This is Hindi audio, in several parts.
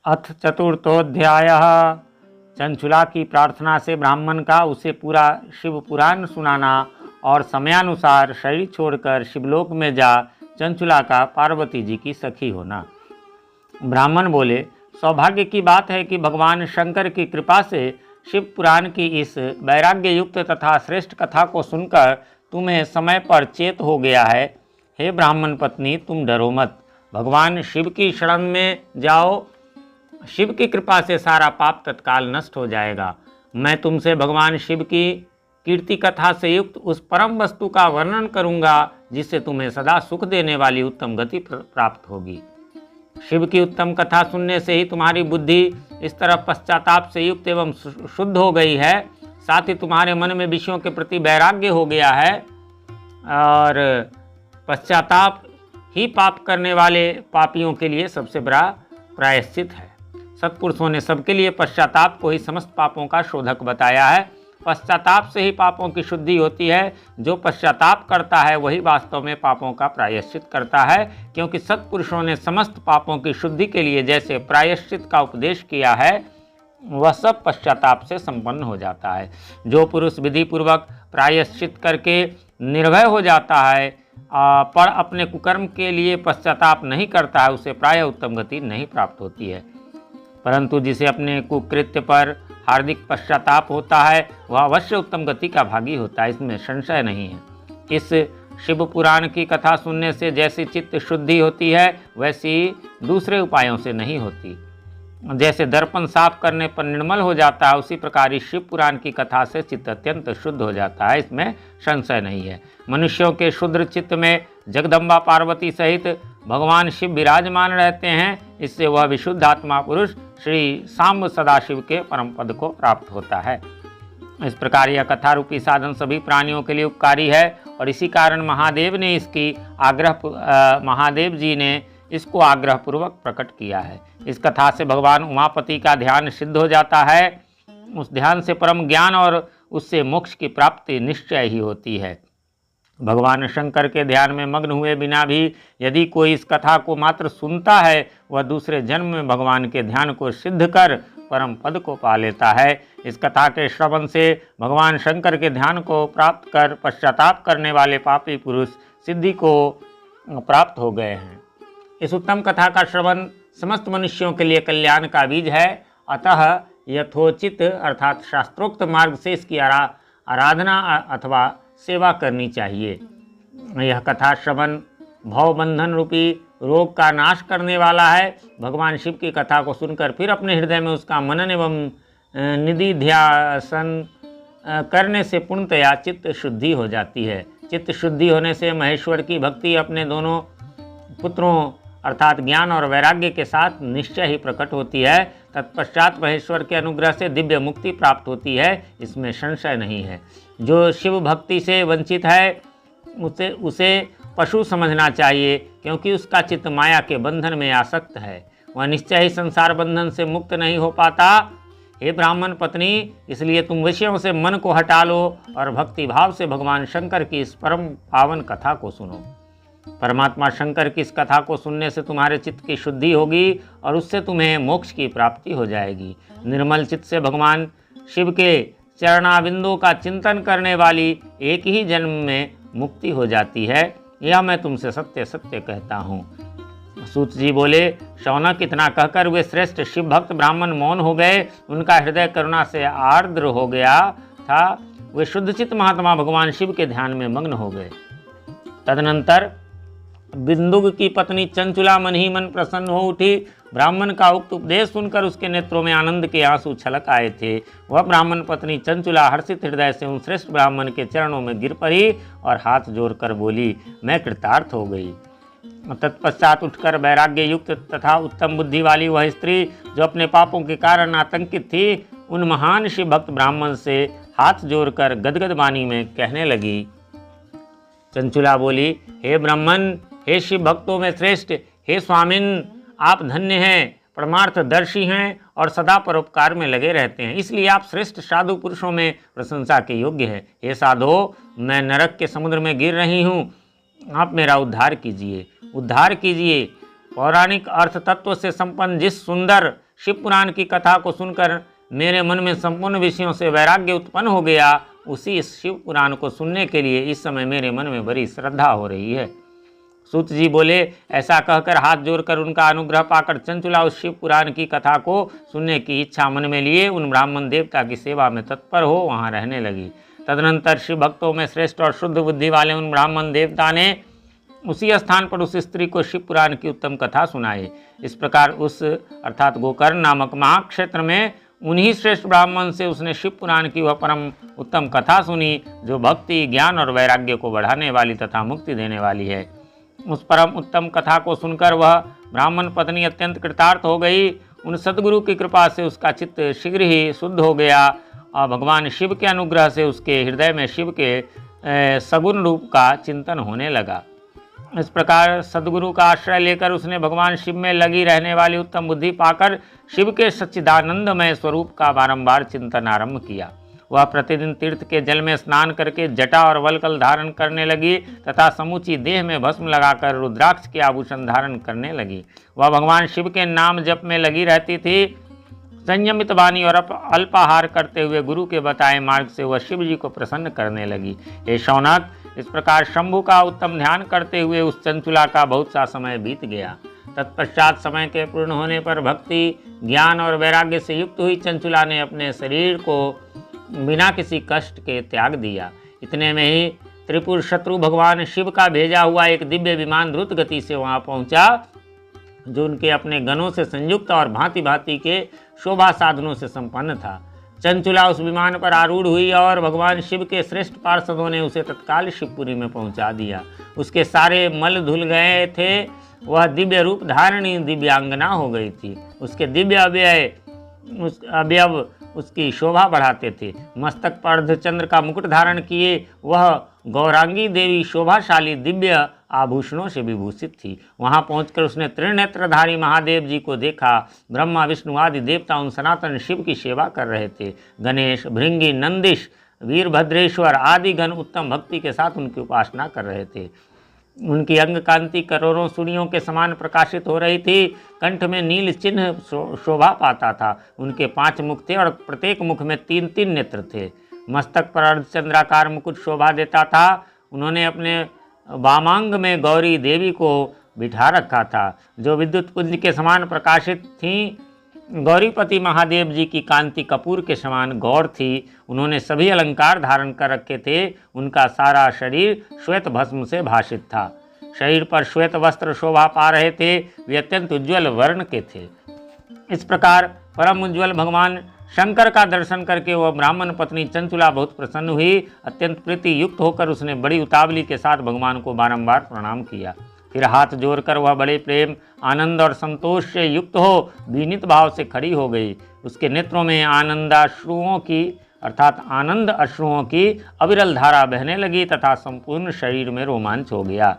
अथ चतुर्थोध्यायः। चंचुला की प्रार्थना से ब्राह्मण का उसे पूरा शिव पुराण सुनाना और समयानुसार शरीर छोड़कर शिवलोक में जा चंचुला का पार्वती जी की सखी होना। ब्राह्मण बोले, सौभाग्य की बात है कि भगवान शंकर की कृपा से शिव पुराण की इस वैराग्य युक्त तथा श्रेष्ठ कथा को सुनकर तुम्हें समय पर चेत हो गया है। हे ब्राह्मण पत्नी, तुम डरो मत, भगवान शिव की शरण में जाओ। शिव की कृपा से सारा पाप तत्काल नष्ट हो जाएगा। मैं तुमसे भगवान शिव की कीर्ति कथा से युक्त उस परम वस्तु का वर्णन करूंगा जिससे तुम्हें सदा सुख देने वाली उत्तम गति प्राप्त होगी। शिव की उत्तम कथा सुनने से ही तुम्हारी बुद्धि इस तरह पश्चाताप से युक्त एवं शुद्ध हो गई है, साथ ही तुम्हारे मन में विषयों के प्रति वैराग्य हो गया है। और पश्चाताप ही पाप करने वाले पापियों के लिए सबसे बड़ा प्रायश्चित है। सत्पुरुषों ने सबके लिए पश्चाताप को ही समस्त पापों का शोधक बताया है। पश्चाताप से ही पापों की शुद्धि होती है। जो पश्चाताप करता है वही वास्तव में पापों का प्रायश्चित करता है, क्योंकि सत्पुरुषों ने समस्त पापों की शुद्धि के लिए जैसे प्रायश्चित का उपदेश किया है वह सब पश्चाताप से संपन्न हो जाता है। जो पुरुष विधि पूर्वक प्रायश्चित करके निर्भय हो जाता है पर अपने कुकर्म के लिए पश्चाताप नहीं करता है, उसे प्रायः उत्तम गति नहीं प्राप्त होती है। परंतु जिसे अपने कुकृत्य पर हार्दिक पश्चाताप होता है वह अवश्य उत्तम गति का भागी होता है, इसमें संशय नहीं है। इस शिव पुराण की कथा सुनने से जैसी चित्त शुद्धि होती है वैसी दूसरे उपायों से नहीं होती। जैसे दर्पण साफ करने पर निर्मल हो जाता है, उसी प्रकार इस शिव पुराण की कथा से चित्त अत्यंत शुद्ध हो जाता है, इसमें संशय नहीं है। मनुष्यों के शुद्र चित्त में जगदम्बा पार्वती सहित भगवान शिव विराजमान रहते हैं। इससे वह विशुद्ध आत्मा पुरुष श्री सांब सदाशिव के परम पद को प्राप्त होता है। इस प्रकार यह कथा रूपी साधन सभी प्राणियों के लिए उपकारी है और इसी कारण महादेव जी ने इसको आग्रह पूर्वक प्रकट किया है। इस कथा से भगवान उमापति का ध्यान सिद्ध हो जाता है। उस ध्यान से परम ज्ञान और उससे मोक्ष की प्राप्ति निश्चय ही होती है। भगवान शंकर के ध्यान में मग्न हुए बिना भी यदि कोई इस कथा को मात्र सुनता है वह दूसरे जन्म में भगवान के ध्यान को सिद्ध कर परम पद को पा लेता है। इस कथा के श्रवण से भगवान शंकर के ध्यान को प्राप्त कर पश्चाताप करने वाले पापी पुरुष सिद्धि को प्राप्त हो गए हैं। इस उत्तम कथा का श्रवण समस्त मनुष्यों के लिए कल्याण का बीज है। अतः यथोचित अर्थात शास्त्रोक्त मार्ग से इसकी आराधना अथवा सेवा करनी चाहिए। यह कथा श्रवण भवबंधन रूपी रोग का नाश करने वाला है। भगवान शिव की कथा को सुनकर फिर अपने हृदय में उसका मनन एवं निधिध्यासन करने से पूर्णतया चित्त शुद्धि हो जाती है। चित्त शुद्धि होने से महेश्वर की भक्ति अपने दोनों पुत्रों अर्थात ज्ञान और वैराग्य के साथ निश्चय ही प्रकट होती है। तत्पश्चात महेश्वर के अनुग्रह से दिव्य मुक्ति प्राप्त होती है, इसमें संशय नहीं है। जो शिव भक्ति से वंचित है उसे पशु समझना चाहिए, क्योंकि उसका चित्त माया के बंधन में आसक्त है। वह निश्चय ही संसार बंधन से मुक्त नहीं हो पाता। हे ब्राह्मण पत्नी, इसलिए तुम विषयों से मन को हटा लो और भक्ति भाव से भगवान शंकर की इस परम पावन कथा को सुनो। परमात्मा शंकर की इस कथा को सुनने से तुम्हारे चित्त की शुद्धि होगी और उससे तुम्हें मोक्ष की प्राप्ति हो जाएगी। निर्मल चित्त से भगवान शिव के चरणाबिंदों का चिंतन करने वाली एक ही जन्म में मुक्ति हो जाती है। यह मैं तुमसे सत्य सत्य कहता हूँ। सूत जी बोले, शौनक इतना कहकर वे श्रेष्ठ शिव भक्त ब्राह्मण मौन हो गए। उनका हृदय करुणा से आर्द्र हो गया था। वे शुद्धचित्त महात्मा भगवान शिव के ध्यान में मग्न हो गए। तदनंतर बिंदुक की पत्नी चंचुला मन ही मन प्रसन्न हो उठी। ब्राह्मण का उक्त उपदेश सुनकर उसके नेत्रों में आनंद के आंसू छलक आए थे। वह ब्राह्मण पत्नी चंचुला हर्षित हृदय से उन श्रेष्ठ ब्राह्मण के चरणों में गिर पड़ी और हाथ जोड़कर बोली, मैं कृतार्थ हो गई। तत्पश्चात उठकर वैराग्य युक्त तथा उत्तम बुद्धि वाली वह स्त्री जो अपने पापों के कारण आतंकित थी, उन महान शिव भक्त ब्राह्मण से हाथ जोड़कर गदगद वाणी में कहने लगी। चंचुला बोली, हे ब्राह्मण, हे शिव भक्तों में श्रेष्ठ, हे स्वामिन, आप धन्य हैं, परमार्थदर्शी हैं और सदा परोपकार में लगे रहते हैं, इसलिए आप श्रेष्ठ साधु पुरुषों में प्रशंसा के योग्य हैं। हे साधो, मैं नरक के समुद्र में गिर रही हूँ, आप मेरा उद्धार कीजिए। पौराणिक अर्थ तत्व से संपन्न जिस सुंदर शिव पुराण की कथा को सुनकर मेरे मन में संपूर्ण विषयों से वैराग्य उत्पन्न हो गया। उसी इस शिव पुराण को सुनने के लिए इस समय मेरे मन में बड़ी श्रद्धा हो रही है। सूत जी बोले, ऐसा कहकर हाथ जोड़कर उनका अनुग्रह पाकर चंचुला उस शिव पुराण की कथा को सुनने की इच्छा मन में लिए उन ब्राह्मण देवता की सेवा में तत्पर हो वहाँ रहने लगी। तदनंतर शिव भक्तों में श्रेष्ठ और शुद्ध बुद्धि वाले उन ब्राह्मण देवता ने उसी स्थान पर उस स्त्री को शिव पुराण की उत्तम कथा सुनाई। इस प्रकार उस अर्थात गोकर्ण नामक महाक्षेत्र में उन्हीं श्रेष्ठ ब्राह्मण से उसने शिव पुराण की वह परम उत्तम कथा सुनी, जो भक्ति, ज्ञान और वैराग्य को बढ़ाने वाली तथा मुक्ति देने वाली है। उस परम उत्तम कथा को सुनकर वह ब्राह्मण पत्नी अत्यंत कृतार्थ हो गई। उन सद्गुरु की कृपा से उसका चित्त शीघ्र ही शुद्ध हो गया और भगवान शिव के अनुग्रह से उसके हृदय में शिव के सगुण रूप का चिंतन होने लगा। इस प्रकार सद्गुरु का आश्रय लेकर उसने भगवान शिव में लगी रहने वाली उत्तम बुद्धि पाकर शिव के सच्चिदानंदमय स्वरूप का बारंबार चिंतन आरंभ किया। वह प्रतिदिन तीर्थ के जल में स्नान करके जटा और वल्कल धारण करने लगी तथा समूची देह में भस्म लगाकर रुद्राक्ष के आभूषण धारण करने लगी। वह भगवान शिव के नाम जप में लगी रहती थी। संयमित वाणी और अल्पाहार करते हुए गुरु के बताए मार्ग से वह शिव जी को प्रसन्न करने लगी। हे शौनक, इस प्रकार शंभु का उत्तम ध्यान करते हुए उस चंचुला का बहुत सा समय बीत गया। तत्पश्चात समय के पूर्ण होने पर भक्ति, ज्ञान और वैराग्य से युक्त हुई चंचुला ने अपने शरीर को बिना किसी कष्ट के त्याग दिया। इतने में ही त्रिपुर शत्रु भगवान शिव का भेजा हुआ एक दिव्य विमान द्रुत गति से वहां पहुंचा, जो उनके अपने गणों से संयुक्त और भांति भांति के शोभा साधनों से संपन्न था। चंचुला उस विमान पर आरूढ़ हुई और भगवान शिव के श्रेष्ठ पार्षदों ने उसे तत्काल शिवपुरी में पहुंचा दिया। उसके सारे मल धुल गए थे। वह दिव्य रूप धारणी दिव्यांगना हो गई थी। उसके दिव्य अवयव उसकी शोभा बढ़ाते थे। मस्तक पर अर्धचंद्र का मुकुट धारण किए वह गौरांगी देवी शोभाशाली दिव्य आभूषणों से विभूषित थी। वहां पहुंचकर उसने त्रिनेत्रधारी महादेव जी को देखा। ब्रह्मा, विष्णु आदि देवता उन सनातन शिव की सेवा कर रहे थे। गणेश, भृंगी, नंदिश, वीरभद्रेश्वर आदि गण उत्तम भक्ति के साथ उनकी उपासना कर रहे थे। उनकी अंग कांति करोड़ों सूर्यों के समान प्रकाशित हो रही थी। कंठ में नील चिन्ह शोभा पाता था। उनके 5 मुख थे और प्रत्येक मुख में 3-3 नेत्र थे। मस्तक पर अर्धचंद्राकार मुकुट शोभा देता था। उन्होंने अपने वामांग में गौरी देवी को बिठा रखा था, जो विद्युत पुंज के समान प्रकाशित थीं। गौरीपति महादेव जी की कांति कपूर के समान गौर थी। उन्होंने सभी अलंकार धारण कर रखे थे। उनका सारा शरीर श्वेत भस्म से भासित था। शरीर पर श्वेत वस्त्र शोभा पा रहे थे। वे अत्यंत उज्ज्वल वर्ण के थे। इस प्रकार परम उज्ज्वल भगवान शंकर का दर्शन करके वह ब्राह्मण पत्नी चंचुला बहुत प्रसन्न हुई। अत्यंत प्रीति युक्त होकर उसने बड़ी उतावली के साथ भगवान को बारंबार प्रणाम किया। फिर हाथ जोड़कर वह बड़े प्रेम, आनंद और संतोष से युक्त हो विनीत भाव से खड़ी हो गई। उसके नेत्रों में आनंद अश्रुओं की अविरल धारा बहने लगी तथा संपूर्ण शरीर में रोमांच हो गया।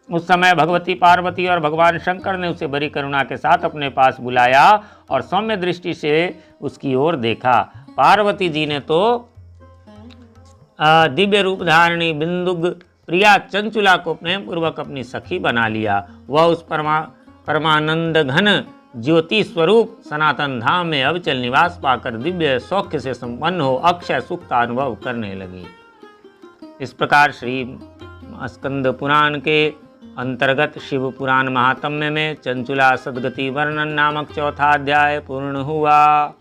उस समय भगवती पार्वती और भगवान शंकर ने उसे बड़ी करुणा के साथ अपने पास बुलाया और सौम्य दृष्टि से उसकी ओर देखा। पार्वती जी ने तो दिव्य रूप धारिणी बिंदुग प्रिया चंचुला को प्रेम पूर्वक अपनी सखी बना लिया। वह उस परमानंद घन ज्योति स्वरूप सनातन धाम में अविचल निवास पाकर दिव्य सौख्य से संपन्न हो अक्षय सुख का अनुभव करने लगी। इस प्रकार श्री स्कंद पुराण के अंतर्गत शिव पुराण महात्म्य में चंचुला सद्गति वर्णन नामक 4था अध्याय पूर्ण हुआ।